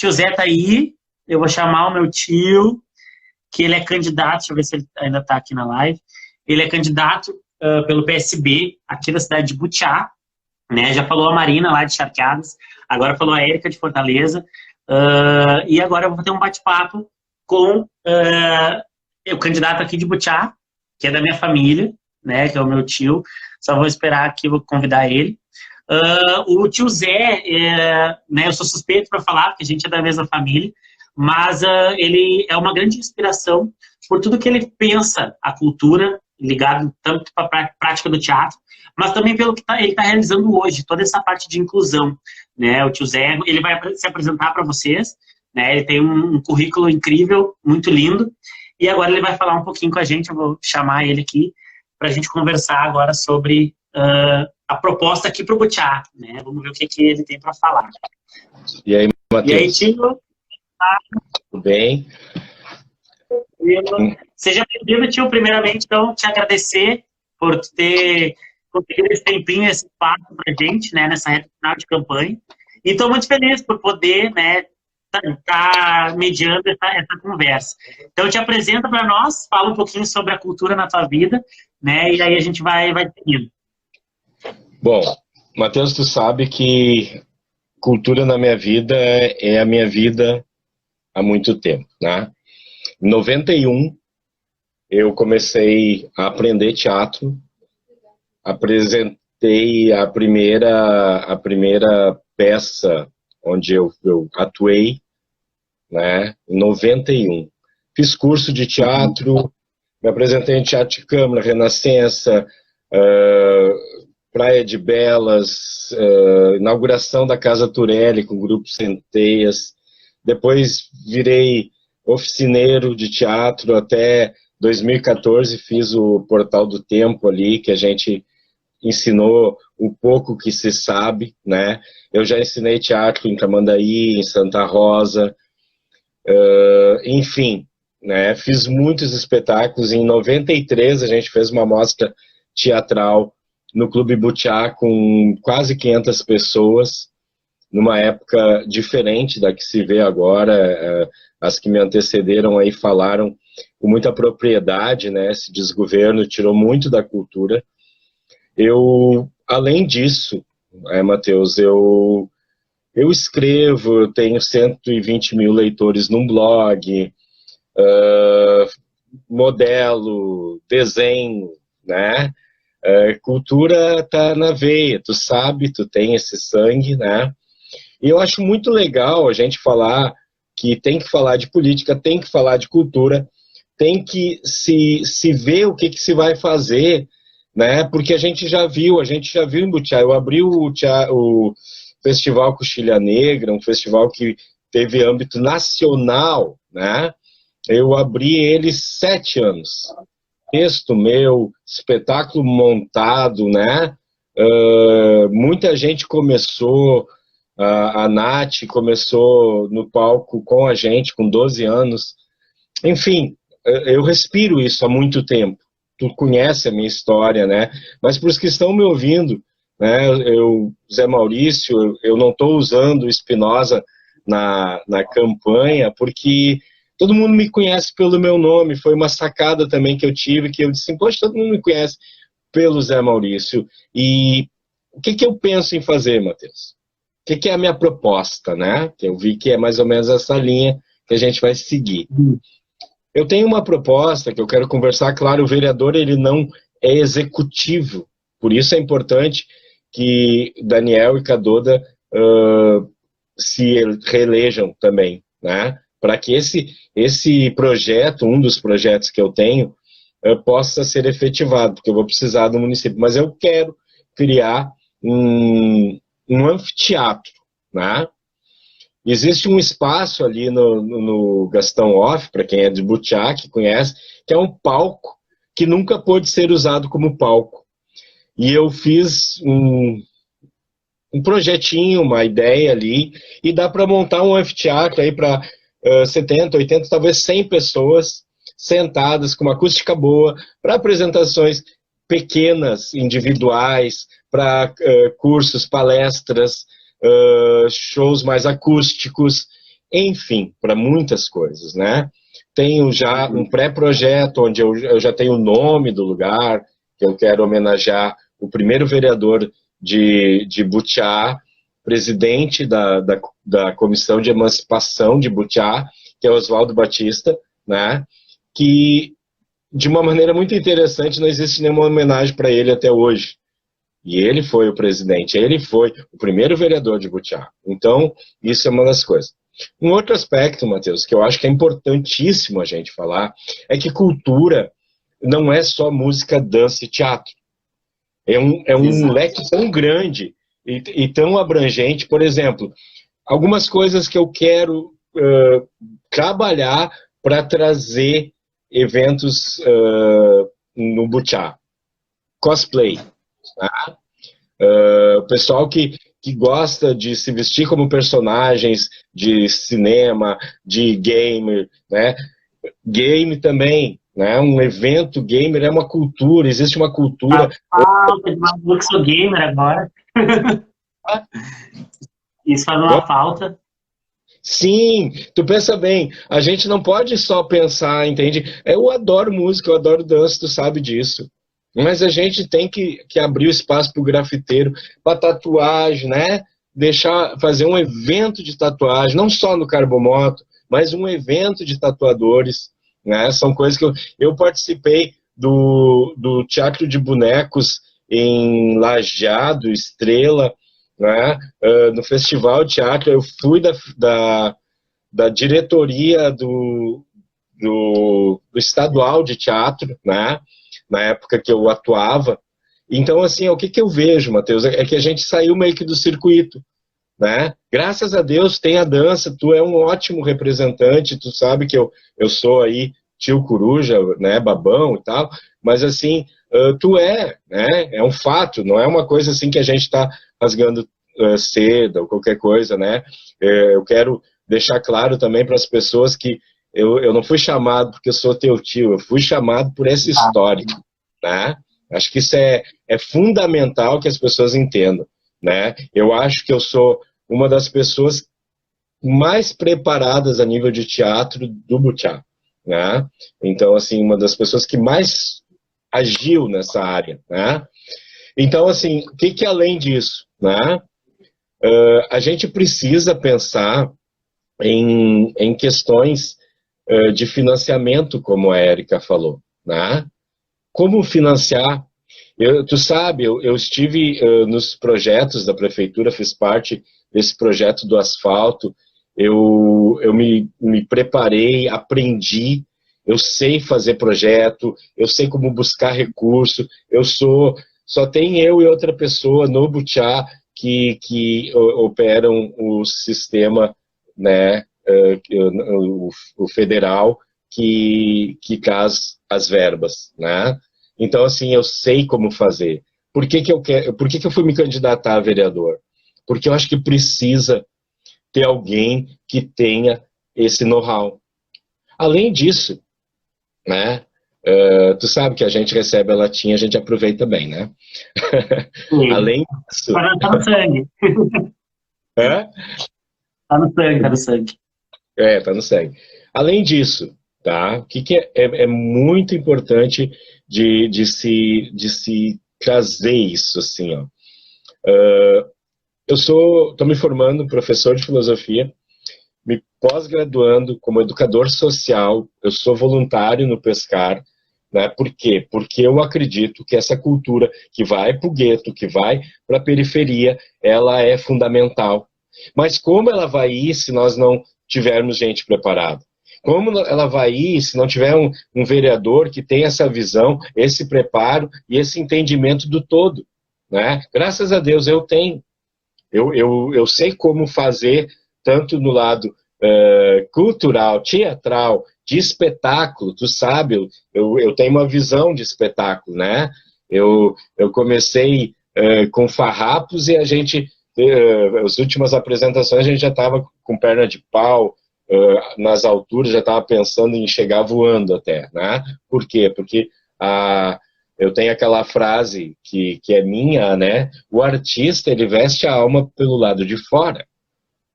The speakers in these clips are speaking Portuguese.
tio Zé tá aí, eu vou chamar o meu tio, que ele é candidato, deixa eu ver se ele ainda está aqui na live, ele é candidato pelo PSB aqui da cidade de Butiá, né? Já falou a Marina lá de Charqueadas, agora falou a Érica de Fortaleza, e agora eu vou ter um bate-papo com o candidato aqui de Butiá, que é da minha família, né? Que é o meu tio, só vou esperar aqui, vou convidar ele. O tio Zé, né, eu sou suspeito para falar, porque a gente é da mesma família, mas ele é uma grande inspiração por tudo que ele pensa a cultura, ligado tanto para a prática do teatro, mas também pelo que ele está realizando hoje, toda essa parte de inclusão, né? O tio Zé, ele vai se apresentar para vocês, né? Ele tem um currículo incrível, muito lindo, e agora ele vai falar um pouquinho com a gente, eu vou chamar ele aqui para a gente conversar agora sobre a proposta aqui para o Butiá, né? Vamos ver o que ele tem para falar. E aí, Matheus? E aí, tio? Tudo bem? Seja bem-vindo, tio. Primeiramente, então, te agradecer por ter conseguido esse tempinho, esse espaço para a gente, né, nessa reta final de campanha. E estou muito feliz por poder, né, tá mediando essa conversa. Então, te apresenta para nós, fala um pouquinho sobre a cultura na tua vida, né, e aí a gente vai seguindo. Bom, Matheus, tu sabe que cultura na minha vida é a minha vida há muito tempo, né? Em 91, eu comecei a aprender teatro, apresentei a primeira peça onde eu atuei, né? Em 91. Fiz curso de teatro, me apresentei em teatro de câmara, Renascença, Praia de Belas, inauguração da Casa Turelli com o Grupo Centeias. Depois virei oficineiro de teatro até 2014, fiz o Portal do Tempo ali, que a gente ensinou o pouco que se sabe, né? Eu já ensinei teatro em Tramandaí, em Santa Rosa, enfim, né? Fiz muitos espetáculos. Em 93 a gente fez uma mostra teatral no Clube Butiá com quase 500 pessoas, numa época diferente da que se vê agora. As que me antecederam aí falaram com muita propriedade, né? Esse desgoverno tirou muito da cultura. Além disso, Matheus, eu escrevo, eu tenho 120 mil leitores num blog, modelo, desenho, né? Cultura tá na veia, tu sabe, tu tem esse sangue, né? E eu acho muito legal a gente falar que tem que falar de política, tem que falar de cultura, tem que se ver o que se vai fazer, né? Porque a gente já viu em Butiá. Eu abri o Festival Coxilha Negra, um festival que teve âmbito nacional, né? Eu abri ele 7 anos. Texto meu, espetáculo montado, né? Muita gente começou, a Nath começou no palco com a gente, com 12 anos. Enfim, eu respiro isso há muito tempo. Tu conhece a minha história, né? Mas para os que estão me ouvindo, né? Zé Maurício, eu não estou usando o Espinosa na campanha, porque todo mundo me conhece pelo meu nome. Foi uma sacada também que eu tive, que eu disse, poxa, todo mundo me conhece pelo Zé Maurício. E o que eu penso em fazer, Matheus? O que é a minha proposta, né? Que eu vi que é mais ou menos essa linha que a gente vai seguir. Eu tenho uma proposta que eu quero conversar. Claro, o vereador ele não é executivo, por isso é importante que Daniel e Cadoda se reelejam também, né? Para que esse projeto, um dos projetos que eu tenho, possa ser efetivado, porque eu vou precisar do município. Mas eu quero criar um anfiteatro, né? Existe um espaço ali no Gastão Off, para quem é de Butiá, que conhece, que é um palco que nunca pôde ser usado como palco. E eu fiz um projetinho, uma ideia ali, e dá para montar um anfiteatro aí para 70, 80, talvez 100 pessoas sentadas com uma acústica boa, para apresentações pequenas, individuais, para cursos, palestras, shows mais acústicos, enfim, para muitas coisas, né? Tenho já um pré-projeto onde eu já tenho o nome do lugar, que eu quero homenagear o primeiro vereador de Butiá, presidente da Comissão de Emancipação de Butiá, que é Oswaldo Batista, né? Que, de uma maneira muito interessante, não existe nenhuma homenagem para ele até hoje. E ele foi o presidente, ele foi o primeiro vereador de Butiá. Então, isso é uma das coisas. Um outro aspecto, Matheus, que eu acho que é importantíssimo a gente falar, é que cultura não é só música, dança e teatro. É um leque tão grande e tão abrangente. Por exemplo, algumas coisas que eu quero trabalhar para trazer eventos no Butiá. Cosplay. Tá? O pessoal que gosta de se vestir como personagens de cinema, de gamer, né? Game também, né? Um evento gamer é uma cultura, existe uma cultura. Falta de uma que sou gamer agora. Isso faz uma falta. Sim, tu pensa bem, a gente não pode só pensar, entende? Eu adoro música, eu adoro dança, tu sabe disso. Mas a gente tem que abrir o espaço para o grafiteiro, para tatuagem, né? Fazer um evento de tatuagem, não só no Carbomoto, mas um evento de tatuadores, né? São coisas que eu participei do Teatro de Bonecos em Lajeado, Estrela, né? No Festival de Teatro, eu fui da diretoria do estadual de teatro, né? Na época que eu atuava. Então, assim, o que eu vejo, Matheus, é que a gente saiu meio que do circuito, né? Graças a Deus tem a dança, tu é um ótimo representante, tu sabe que eu sou aí tio coruja, né, babão e tal, mas assim, tu né? É um fato, não é uma coisa assim que a gente está rasgando seda ou qualquer coisa, né? Eu quero deixar claro também para as pessoas que eu não fui chamado porque eu sou teu tio, eu fui chamado por essa história, né? Acho que isso é fundamental que as pessoas entendam, né? Eu acho que eu sou uma das pessoas mais preparadas a nível de teatro do Butiá, né? Então, assim, uma das pessoas que mais agiu nessa área, né? Então, assim, o que além disso, né? A gente precisa pensar em questões de financiamento, como a Érica falou, né? Como financiar? Tu sabe, eu estive nos projetos da prefeitura, fiz parte desse projeto do asfalto, eu me preparei, aprendi, eu sei fazer projeto, eu sei como buscar recurso, só tem eu e outra pessoa no Butiá que operam o sistema, né, o federal, que traz as verbas, né? Então, assim, eu sei como fazer. Por que eu fui me candidatar a vereador? Porque eu acho que precisa ter alguém que tenha esse know-how. Além disso, né? Tu sabe que a gente recebe a latinha, a gente aproveita bem, né? Além disso... Tá no sangue. É? Tá no sangue, tá no sangue. Tá no sangue. Além disso, tá? O que é muito importante de se trazer isso, assim, ó. Eu tô me formando professor de filosofia, me pós-graduando como educador social, eu sou voluntário no Pescar, né? Por quê? Porque eu acredito que essa cultura que vai para o gueto, que vai para a periferia, ela é fundamental. Mas como ela vai ir se nós não tivermos gente preparada? Como ela vai ir se não tiver um vereador que tenha essa visão, esse preparo e esse entendimento do todo, né? Graças a Deus eu tenho. Eu sei como fazer, tanto no lado cultural, teatral, de espetáculo, tu sabe, eu tenho uma visão de espetáculo, né? Eu comecei com farrapos e a gente, as últimas apresentações, a gente já estava com perna de pau, nas alturas, já estava pensando em chegar voando até, né? Por quê? Porque eu tenho aquela frase que é minha, né? O artista, ele veste a alma pelo lado de fora,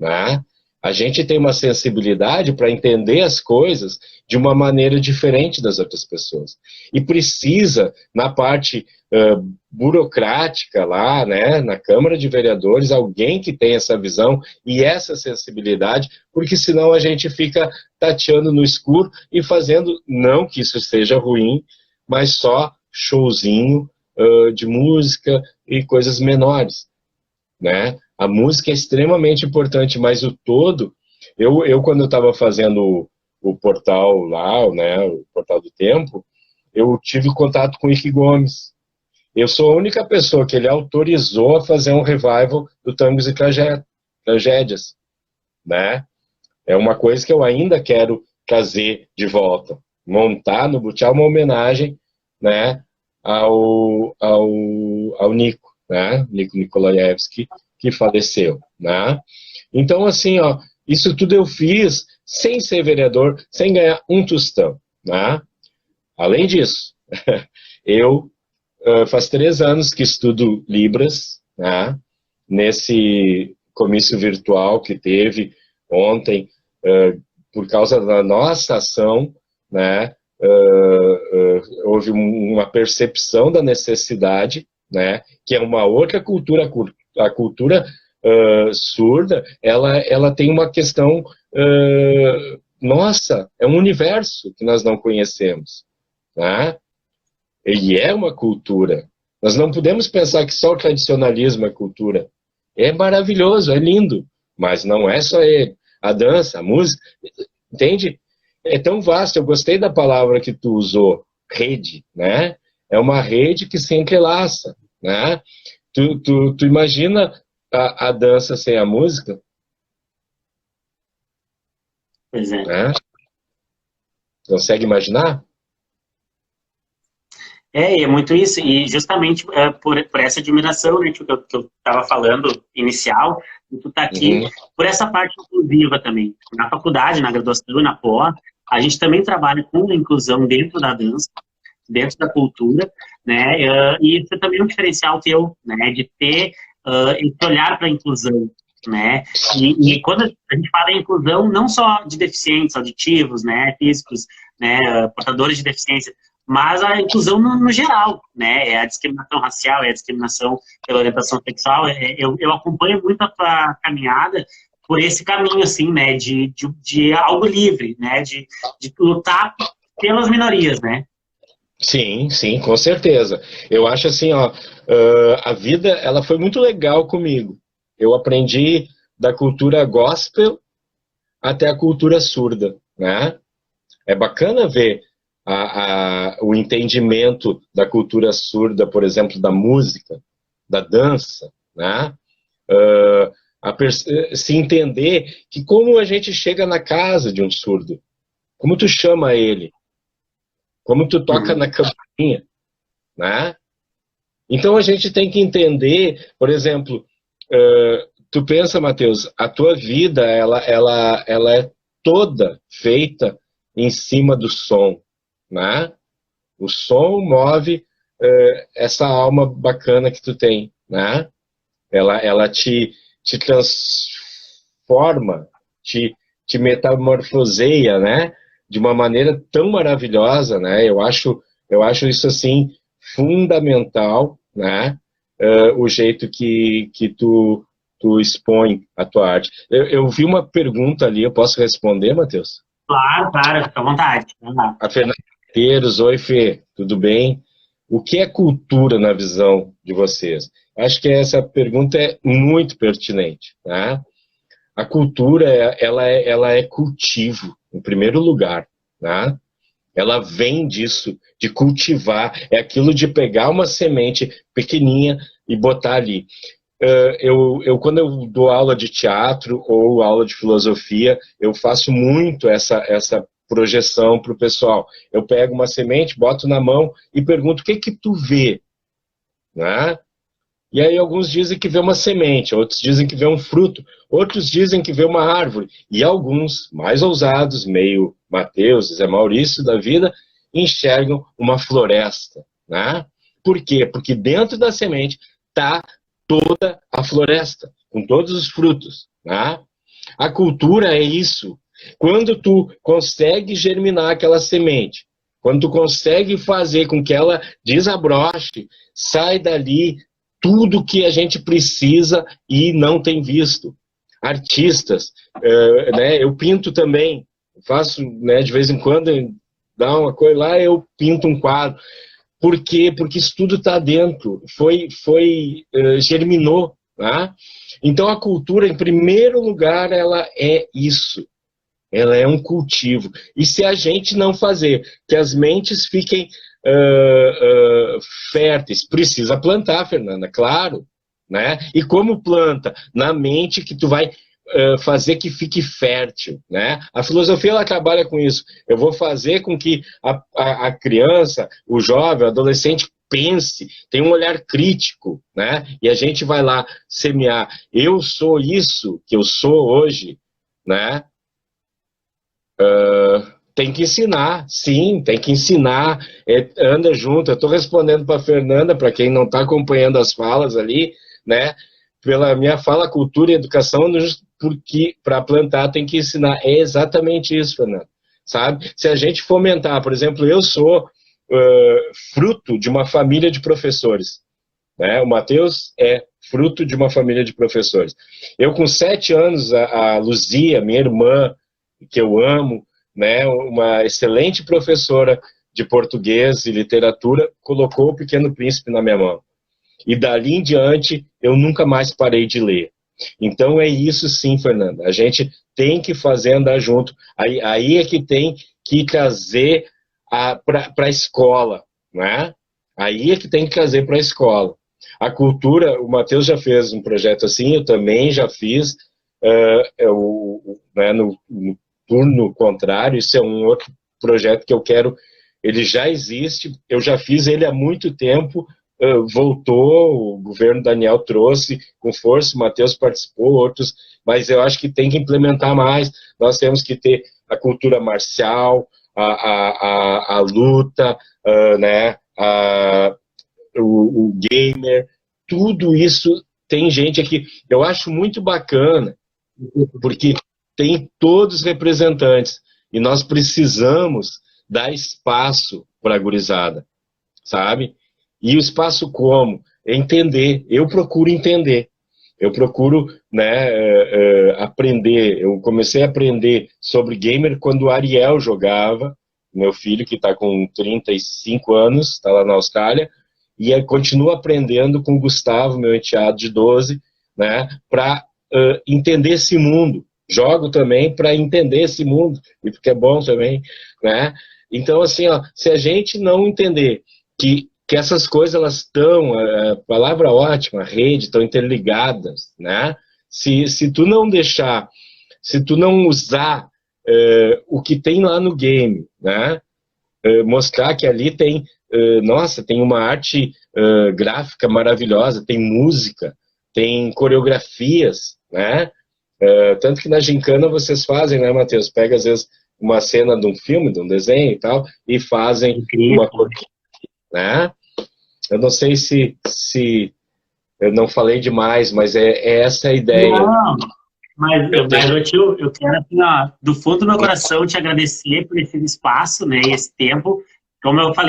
né? A gente tem uma sensibilidade para entender as coisas de uma maneira diferente das outras pessoas. E precisa, na parte burocrática lá, né, na Câmara de Vereadores, alguém que tenha essa visão e essa sensibilidade, porque senão a gente fica tateando no escuro e fazendo, não que isso seja ruim, mas só showzinho de música e coisas menores, né? A música é extremamente importante, mas o todo... Eu quando eu estava fazendo o portal lá, né, o Portal do Tempo, eu tive contato com o Ike Gomes. Eu sou a única pessoa que ele autorizou a fazer um revival do Tangos e Tragédias, né? É uma coisa que eu ainda quero trazer de volta. Montar no Butiá uma homenagem, né, ao Nico, né? Nico Nikolaevski, que faleceu, né? Então, assim, ó, isso tudo eu fiz sem ser vereador, sem ganhar um tostão, né? Além disso, eu faz 3 anos que estudo Libras, né? Nesse comício virtual que teve ontem, por causa da nossa ação, né? Houve uma percepção da necessidade, né? Que é uma outra cultura, a cultura surda, ela tem uma questão, nossa, é um universo que nós não conhecemos, né? Ele é uma cultura. Nós não podemos pensar que só o tradicionalismo é cultura. É maravilhoso, é lindo, mas não é só ele. A dança, a música, entende? É tão vasto. Eu gostei da palavra que tu usou, rede, né? É uma rede que se entrelaça, né? Tu imagina a dança sem a música? Pois é. Né? Consegue imaginar? E é muito isso, e justamente por essa admiração, né, que eu estava falando inicial, e tu tá aqui, Uhum. por essa parte inclusiva também. Na faculdade, na graduação e na pós, a gente também trabalha com a inclusão dentro da dança, dentro da cultura, né, e isso é também um diferencial teu, né, de ter esse olhar para a inclusão, né, e quando a gente fala em inclusão, não só de deficientes auditivos, né, físicos, né, portadores de deficiência, mas a inclusão no geral, né, é a discriminação racial, é a discriminação pela orientação sexual, eu acompanho muito a tua caminhada por esse caminho, assim, né, de algo livre, né, de lutar pelas minorias, né. Sim, sim, com certeza. Eu acho assim, ó, a vida, ela foi muito legal comigo. Eu aprendi da cultura gospel até a cultura surda, né? É bacana ver o entendimento da cultura surda, por exemplo, da música, da dança, né? Se entender que como a gente chega na casa de um surdo, como tu chama ele, como tu toca na campainha, né? Então a gente tem que entender, por exemplo, tu pensa, Matheus, a tua vida ela é toda feita em cima do som, né? O som move essa alma bacana que tu tem, né? Ela te transforma, te metamorfoseia, né? De uma maneira tão maravilhosa, né? Eu acho isso assim fundamental, né? O jeito que tu expõe a tua arte. Eu vi uma pergunta ali, eu posso responder, Matheus? Claro, fica à vontade. Vai lá. A Fernanda Medeiros, oi Fê, tudo bem? O que é cultura na visão de vocês? Acho que essa pergunta é muito pertinente, né? A cultura, ela é cultivo, em primeiro lugar, né? Ela vem disso, de cultivar, é aquilo de pegar uma semente pequenininha e botar ali. Quando eu dou aula de teatro ou aula de filosofia, eu faço muito essa projeção para o pessoal. Eu pego uma semente, boto na mão e pergunto, o que que tu vê? Né? E aí alguns dizem que vê uma semente, outros dizem que vê um fruto, outros dizem que vê uma árvore. E alguns, mais ousados, meio Mateus, Zé Maurício da vida, enxergam uma floresta. Né? Por quê? Porque dentro da semente está toda a floresta, com todos os frutos. Né? A cultura é isso. Quando tu consegue germinar aquela semente, quando tu consegue fazer com que ela desabroche, sai dali tudo que a gente precisa e não tem visto. Artistas, né, eu pinto também, faço, né, de vez em quando, dá uma coisa lá, eu pinto um quadro. Por quê? Porque isso tudo está dentro, germinou. Né? Então a cultura, em primeiro lugar, ela é isso. Ela é um cultivo. E se a gente não fazer que as mentes fiquem férteis, precisa plantar, Fernanda, claro. Né? E como planta? Na mente que tu vai fazer que fique fértil. Né? A filosofia ela trabalha com isso. Eu vou fazer com que a criança, o jovem, o adolescente pense, tenha um olhar crítico. Né? E a gente vai lá semear. Eu sou isso que eu sou hoje, né? Tem que ensinar, sim, tem que ensinar, anda junto. Eu estou respondendo para a Fernanda, para quem não está acompanhando as falas ali, né? Pela minha fala, cultura e educação, porque para plantar tem que ensinar. É exatamente isso, Fernanda. Sabe? Se a gente fomentar, por exemplo, eu sou fruto de uma família de professores. Né? O Matheus é fruto de uma família de professores. Eu, com 7 anos, a Luzia, minha irmã, que eu amo, né, uma excelente professora de português e literatura, colocou O Pequeno Príncipe na minha mão. E dali em diante, eu nunca mais parei de ler. Então é isso sim, Fernanda. A gente tem que fazer andar junto. Aí é que tem que trazer para a escola. Né? Aí é que tem que trazer para a escola. A cultura, o Matheus já fez um projeto assim, eu também já fiz, né, no turno contrário, isso é um outro projeto que eu quero, ele já existe, eu já fiz ele há muito tempo, voltou, o governo Daniel trouxe com força, o Matheus participou, outros, mas eu acho que tem que implementar mais, nós temos que ter a cultura marcial, a luta, né, o gamer, tudo isso tem gente aqui, eu acho muito bacana, porque tem todos os representantes, e nós precisamos dar espaço para a gurizada, sabe? E o espaço como? Entender, eu procuro entender, eu procuro, né, aprender, eu comecei a aprender sobre gamer quando o Ariel jogava, meu filho que está com 35 anos, está lá na Austrália, e continuo aprendendo com o Gustavo, meu enteado de 12, né, para entender esse mundo. Jogo também para entender esse mundo, e porque é bom também, né? Então, assim, ó, se a gente não entender que essas coisas, elas estão, palavra ótima, rede, estão interligadas, né? Se tu não deixar, se tu não usar o que tem lá no game, né? Mostrar que ali tem, nossa, tem uma arte gráfica maravilhosa, tem música, tem coreografias, né? Tanto que na gincana vocês fazem, né, Matheus? Pega, às vezes, uma cena de um filme, de um desenho e tal, e fazem uma coreografia, né? Eu não sei se eu não falei demais, mas é essa a ideia. Não, mas tio, eu quero, assim, ó, do fundo do meu coração, te agradecer por esse espaço, né, esse tempo. Como eu falei,